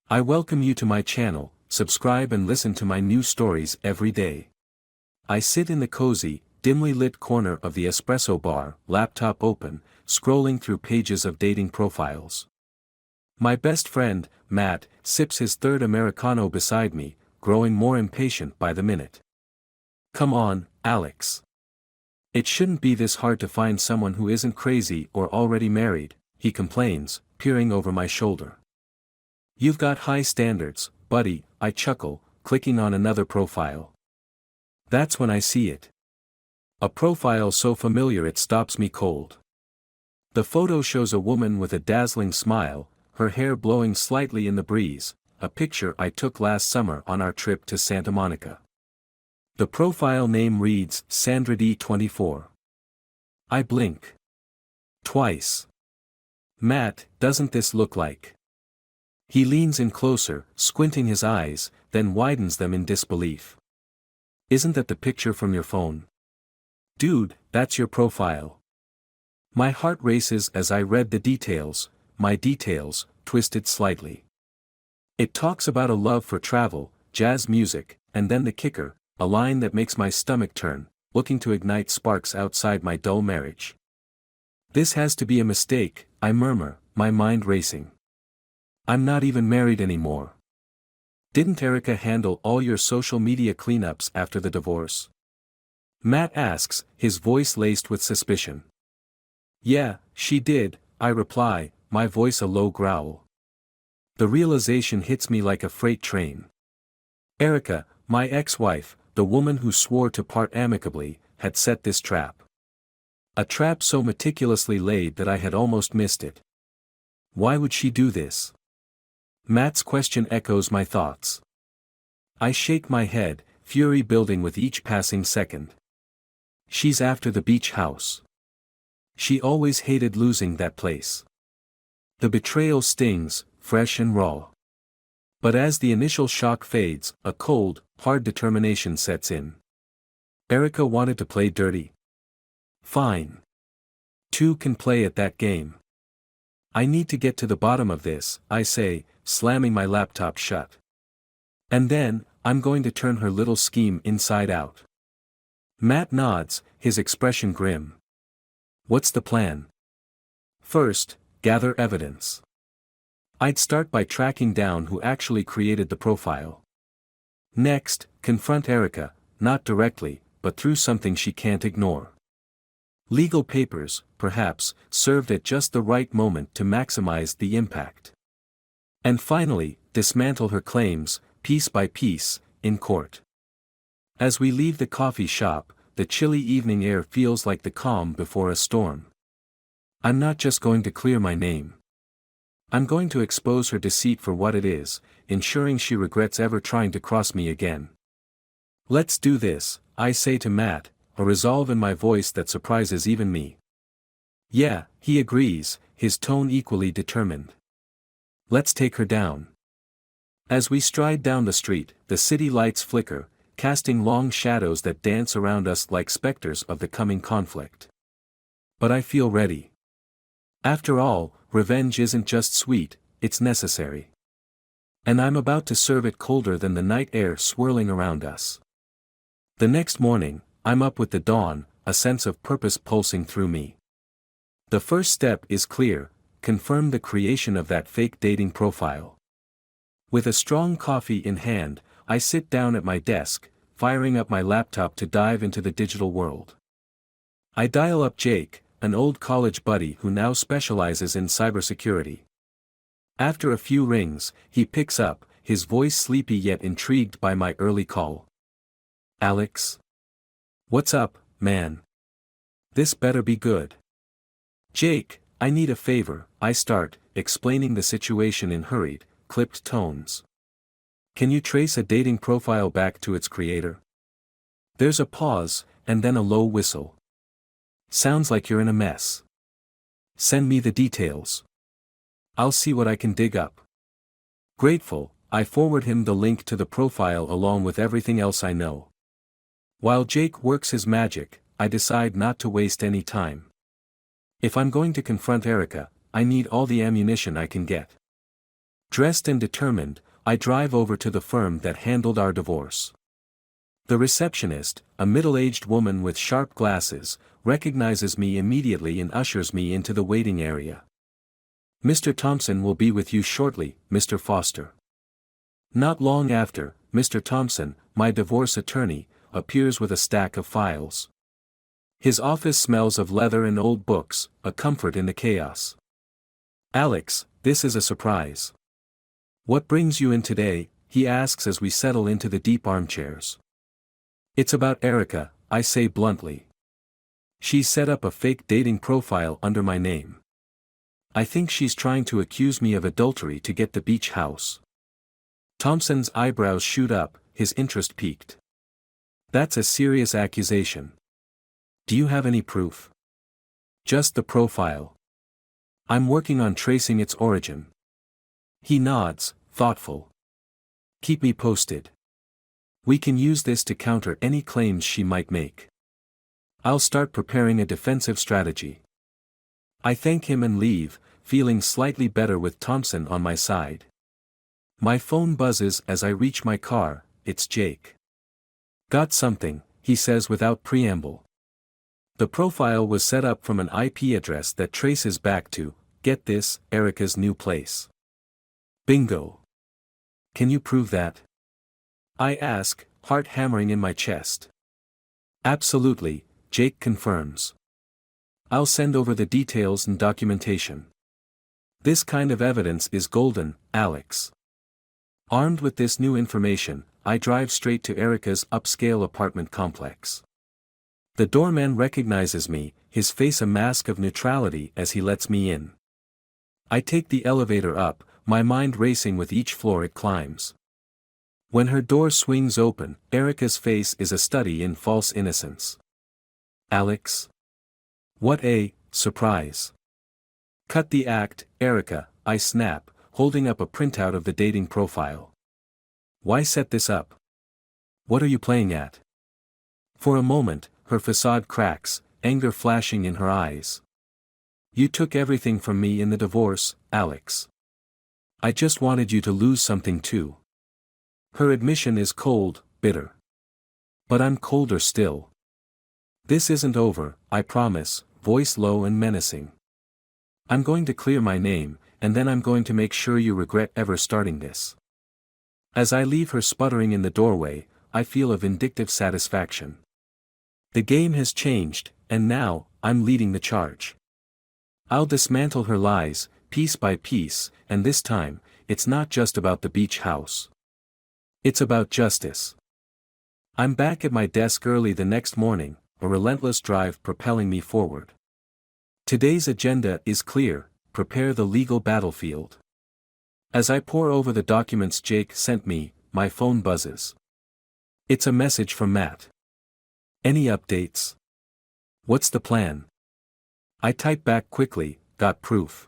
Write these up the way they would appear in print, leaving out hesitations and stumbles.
I welcome you to my channel. Subscribe and listen to my new stories every day. I sit in the cozy, dimly lit corner of the espresso bar, laptop open, scrolling through pages of dating profiles. My best friend, Matt, sips his third Americano beside me, growing more impatient by the minute. Come on, Alex. It shouldn't be this hard to find someone who isn't crazy or already married, he complains, peering over my shoulder. You've got high standards, buddy, I chuckle, clicking on another profile. That's when I see it. A profile so familiar it stops me cold. The photo shows a woman with a dazzling smile, her hair blowing slightly in the breeze, a picture I took last summer on our trip to Santa Monica. The profile name reads Sandra D24. I blink. Twice. Matt, doesn't this look like? He leans in closer, squinting his eyes, then widens them in disbelief. Isn't that the picture from your phone? Dude, that's your profile. My heart races as I read the details, my details, twisted slightly. It talks about a love for travel, jazz music, and then the kicker, a line that makes my stomach turn, looking to ignite sparks outside my dull marriage. This has to be a mistake, I murmur, my mind racing. I'm not even married anymore. Didn't Erica handle all your social media cleanups after the divorce? Matt asks, his voice laced with suspicion. Yeah, she did, I reply, my voice a low growl. The realization hits me like a freight train. Erica, my ex-wife, the woman who swore to part amicably, had set this trap. A trap so meticulously laid that I had almost missed it. Why would she do this? Matt's question echoes my thoughts. I shake my head, fury building with each passing second. She's after the beach house. She always hated losing that place. The betrayal stings, fresh and raw. But as the initial shock fades, a cold, hard determination sets in. Erica wanted to play dirty. Fine. Two can play at that game. I need to get to the bottom of this, I say, slamming my laptop shut. And then, I'm going to turn her little scheme inside out. Matt nods, his expression grim. What's the plan? First, gather evidence. I'd start by tracking down who actually created the profile. Next, confront Erica, not directly, but through something she can't ignore. Legal papers, perhaps, served at just the right moment to maximize the impact. And finally, dismantle her claims, piece by piece, in court. As we leave the coffee shop, the chilly evening air feels like the calm before a storm. I'm not just going to clear my name. I'm going to expose her deceit for what it is, ensuring she regrets ever trying to cross me again. Let's do this, I say to Matt, a resolve in my voice that surprises even me. Yeah, he agrees, his tone equally determined. Let's take her down. As we stride down the street, the city lights flicker, casting long shadows that dance around us like specters of the coming conflict. But I feel ready. After all, revenge isn't just sweet, it's necessary. And I'm about to serve it colder than the night air swirling around us. The next morning, I'm up with the dawn, a sense of purpose pulsing through me. The first step is clear, confirm the creation of that fake dating profile. With a strong coffee in hand, I sit down at my desk, firing up my laptop to dive into the digital world. I dial up Jake, an old college buddy who now specializes in cybersecurity. After a few rings, he picks up, his voice sleepy yet intrigued by my early call. Alex? What's up, man? This better be good. Jake, I need a favor, I start, explaining the situation in hurried, clipped tones. Can you trace a dating profile back to its creator? There's a pause, and then a low whistle. Sounds like you're in a mess. Send me the details. I'll see what I can dig up. Grateful, I forward him the link to the profile along with everything else I know. While Jake works his magic, I decide not to waste any time. If I'm going to confront Erica, I need all the ammunition I can get. Dressed and determined, I drive over to the firm that handled our divorce. The receptionist, a middle-aged woman with sharp glasses, recognizes me immediately and ushers me into the waiting area. "Mr. Thompson will be with you shortly, Mr. Foster." Not long after, Mr. Thompson, my divorce attorney, appears with a stack of files. His office smells of leather and old books, a comfort in the chaos. "Alex, this is a surprise. What brings you in today?" he asks as we settle into the deep armchairs. "It's about Erica," I say bluntly. "She's set up a fake dating profile under my name. I think she's trying to accuse me of adultery to get the beach house." Thompson's eyebrows shoot up, his interest piqued. "That's a serious accusation. Do you have any proof?" "Just the profile. I'm working on tracing its origin." He nods, thoughtful. "Keep me posted. We can use this to counter any claims she might make. I'll start preparing a defensive strategy." I thank him and leave, feeling slightly better with Thompson on my side. My phone buzzes as I reach my car. It's Jake. "Got something," he says without preamble. The profile was set up from an IP address that traces back to, get this, Erica's new place. Bingo. "Can you prove that?" I ask, heart hammering in my chest. "Absolutely," Jake confirms. "I'll send over the details and documentation. This kind of evidence is golden, Alex." Armed with this new information, I drive straight to Erica's upscale apartment complex. The doorman recognizes me, his face a mask of neutrality as he lets me in. I take the elevator up, my mind racing with each floor it climbs. When her door swings open, Erica's face is a study in false innocence. "Alex? What a surprise." "Cut the act, Erica," I snap, holding up a printout of the dating profile. "Why set this up? What are you playing at?" For a moment, her facade cracks, anger flashing in her eyes. "You took everything from me in the divorce, Alex. I just wanted you to lose something too." Her admission is cold, bitter. But I'm colder still. "This isn't over, I promise," voice low and menacing. "I'm going to clear my name, and then I'm going to make sure you regret ever starting this." As I leave her sputtering in the doorway, I feel a vindictive satisfaction. The game has changed, and now, I'm leading the charge. I'll dismantle her lies, piece by piece, and this time, it's not just about the beach house. It's about justice. I'm back at my desk early the next morning, a relentless drive propelling me forward. Today's agenda is clear: prepare the legal battlefield. As I pore over the documents Jake sent me, my phone buzzes. It's a message from Matt. "Any updates? What's the plan?" I type back quickly, "Got proof.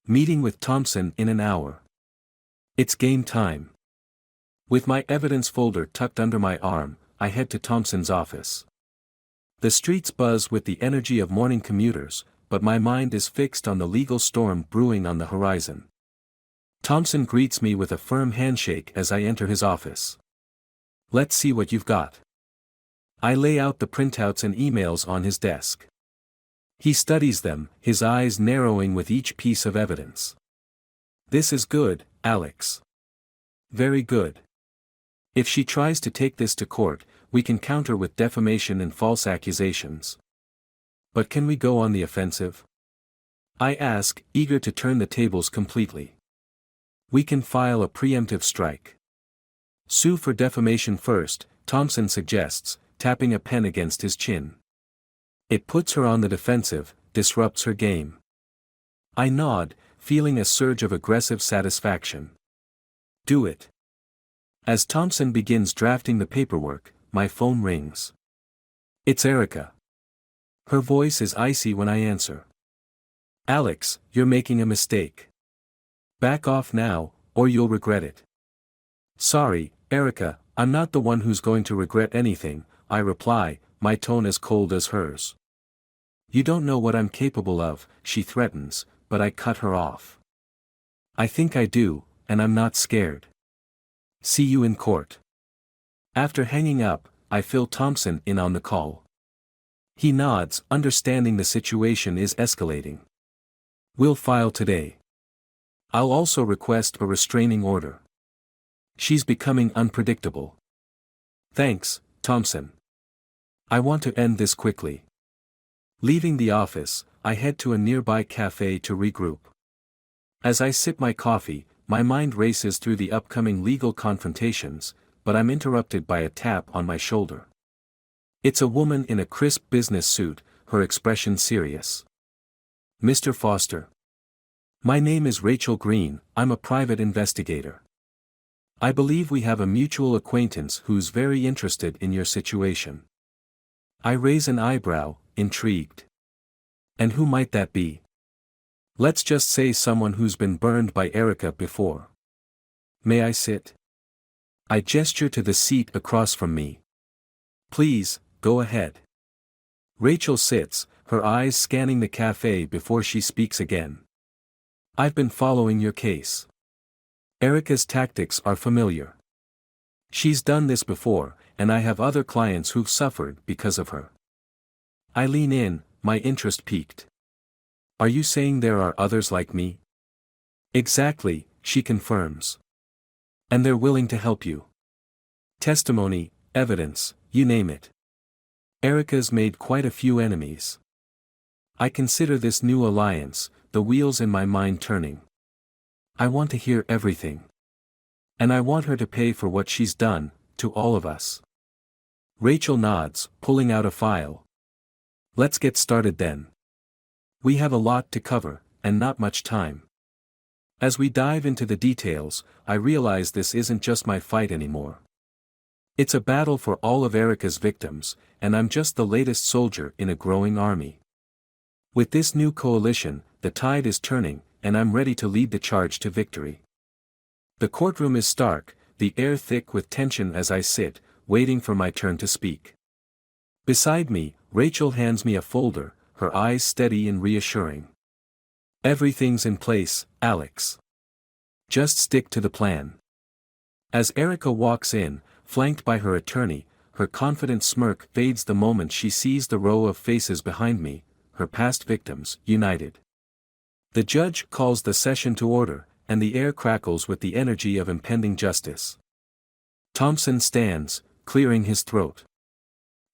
Meeting with Thompson in an hour. It's game time." With my evidence folder tucked under my arm, I head to Thompson's office. The streets buzz with the energy of morning commuters, but my mind is fixed on the legal storm brewing on the horizon. Thompson greets me with a firm handshake as I enter his office. "Let's see what you've got." I lay out the printouts and emails on his desk. He studies them, his eyes narrowing with each piece of evidence. "This is good, Alex. Very good. If she tries to take this to court, we can counter with defamation and false accusations. But can we go on the offensive?" I ask, eager to turn the tables completely. "We can file a preemptive strike. Sue for defamation first," Thompson suggests, tapping a pen against his chin. "It puts her on the defensive, disrupts her game." I nod, feeling a surge of aggressive satisfaction. "Do it." As Thompson begins drafting the paperwork, my phone rings. It's Erica. Her voice is icy when I answer. "Alex, you're making a mistake. Back off now, or you'll regret it." "Sorry, Erica, I'm not the one who's going to regret anything," I reply, my tone as cold as hers. "You don't know what I'm capable of," she threatens, but I cut her off. I think I do, and I'm not scared. See you in court. After hanging up, I fill Thompson in on the call. He nods, understanding the situation is escalating. We'll file today. I'll also request a restraining order. She's becoming unpredictable. Thanks, Thompson. I want to end this quickly. Leaving the office, I head to a nearby cafe to regroup. As I sip my coffee, my mind races through the upcoming legal confrontations, but I'm interrupted by a tap on my shoulder. It's a woman in a crisp business suit, her expression serious. Mr. Foster. My name is Rachel Green, I'm a private investigator. I believe we have a mutual acquaintance who's very interested in your situation. I raise an eyebrow, intrigued. And who might that be? Let's just say someone who's been burned by Erica before. May I sit? I gesture to the seat across from me. Please, go ahead. Rachel sits, her eyes scanning the cafe before she speaks again. I've been following your case. Erica's tactics are familiar. She's done this before, and I have other clients who've suffered because of her. I lean in, my interest piqued. Are you saying there are others like me? Exactly, she confirms. And they're willing to help you. Testimony, evidence, you name it. Erica's made quite a few enemies. I consider this new alliance, the wheels in my mind turning. I want to hear everything. And I want her to pay for what she's done, to all of us. Rachel nods, pulling out a file. Let's get started then. We have a lot to cover, and not much time. As we dive into the details, I realize this isn't just my fight anymore. It's a battle for all of Erica's victims, and I'm just the latest soldier in a growing army. With this new coalition, the tide is turning, and I'm ready to lead the charge to victory. The courtroom is stark, the air thick with tension as I sit, waiting for my turn to speak. Beside me, Rachel hands me a folder, her eyes steady and reassuring. Everything's in place, Alex. Just stick to the plan. As Erica walks in, flanked by her attorney, her confident smirk fades the moment she sees the row of faces behind me, her past victims, united. The judge calls the session to order, and the air crackles with the energy of impending justice. Thompson stands, clearing his throat.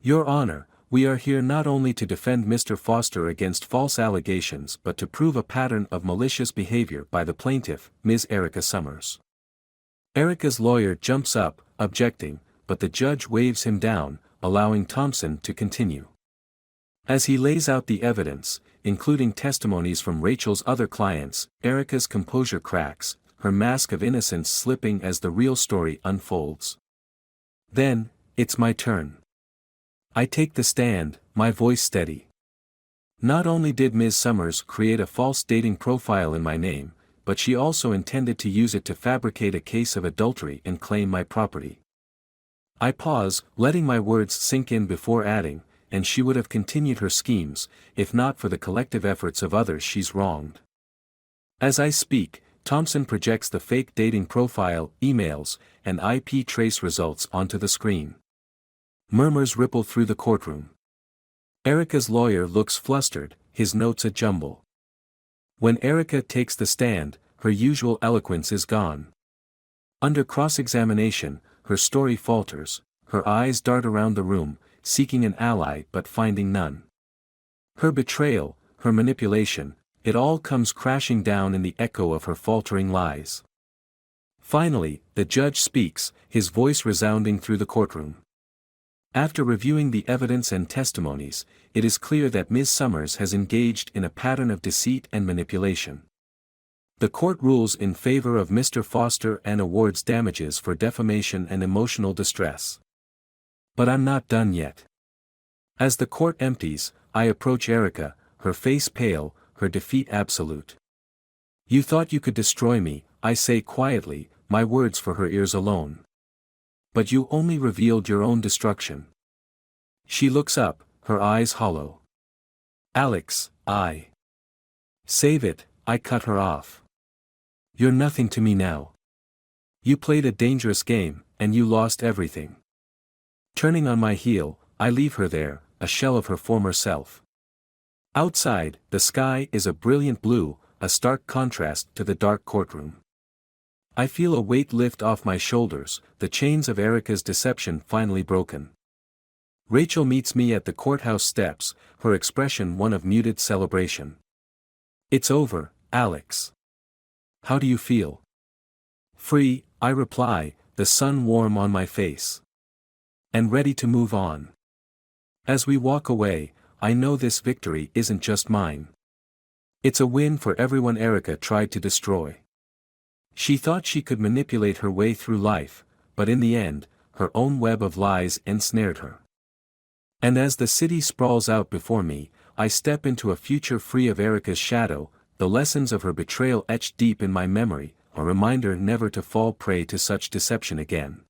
Your Honor, we are here not only to defend Mr. Foster against false allegations but to prove a pattern of malicious behavior by the plaintiff, Ms. Erica Summers. Erica's lawyer jumps up, objecting, but the judge waves him down, allowing Thompson to continue. As he lays out the evidence, including testimonies from Rachel's other clients, Erica's composure cracks, her mask of innocence slipping as the real story unfolds. Then, it's my turn. I take the stand, my voice steady. Not only did Ms. Summers create a false dating profile in my name, but she also intended to use it to fabricate a case of adultery and claim my property. I pause, letting my words sink in before adding, and she would have continued her schemes, if not for the collective efforts of others she's wronged. As I speak, Thompson projects the fake dating profile, emails, and IP trace results onto the screen. Murmurs ripple through the courtroom. Erica's lawyer looks flustered, his notes a jumble. When Erica takes the stand, her usual eloquence is gone. Under cross-examination, her story falters, her eyes dart around the room, seeking an ally but finding none. Her betrayal, her manipulation, it all comes crashing down in the echo of her faltering lies. Finally, the judge speaks, his voice resounding through the courtroom. After reviewing the evidence and testimonies, it is clear that Ms. Summers has engaged in a pattern of deceit and manipulation. The court rules in favor of Mr. Foster and awards damages for defamation and emotional distress. But I'm not done yet. As the court empties, I approach Erica, her face pale, her defeat absolute. You thought you could destroy me, I say quietly, my words for her ears alone. But you only revealed your own destruction. She looks up, her eyes hollow. Alex, I. Save it, I cut her off. You're nothing to me now. You played a dangerous game, and you lost everything. Turning on my heel, I leave her there, a shell of her former self. Outside, the sky is a brilliant blue, a stark contrast to the dark courtroom. I feel a weight lift off my shoulders, the chains of Erica's deception finally broken. Rachel meets me at the courthouse steps, her expression one of muted celebration. It's over, Alex. How do you feel? Free, I reply, the sun warm on my face. And ready to move on. As we walk away, I know this victory isn't just mine. It's a win for everyone Erica tried to destroy. She thought she could manipulate her way through life, but in the end, her own web of lies ensnared her. And as the city sprawls out before me, I step into a future free of Erica's shadow, the lessons of her betrayal etched deep in my memory, a reminder never to fall prey to such deception again.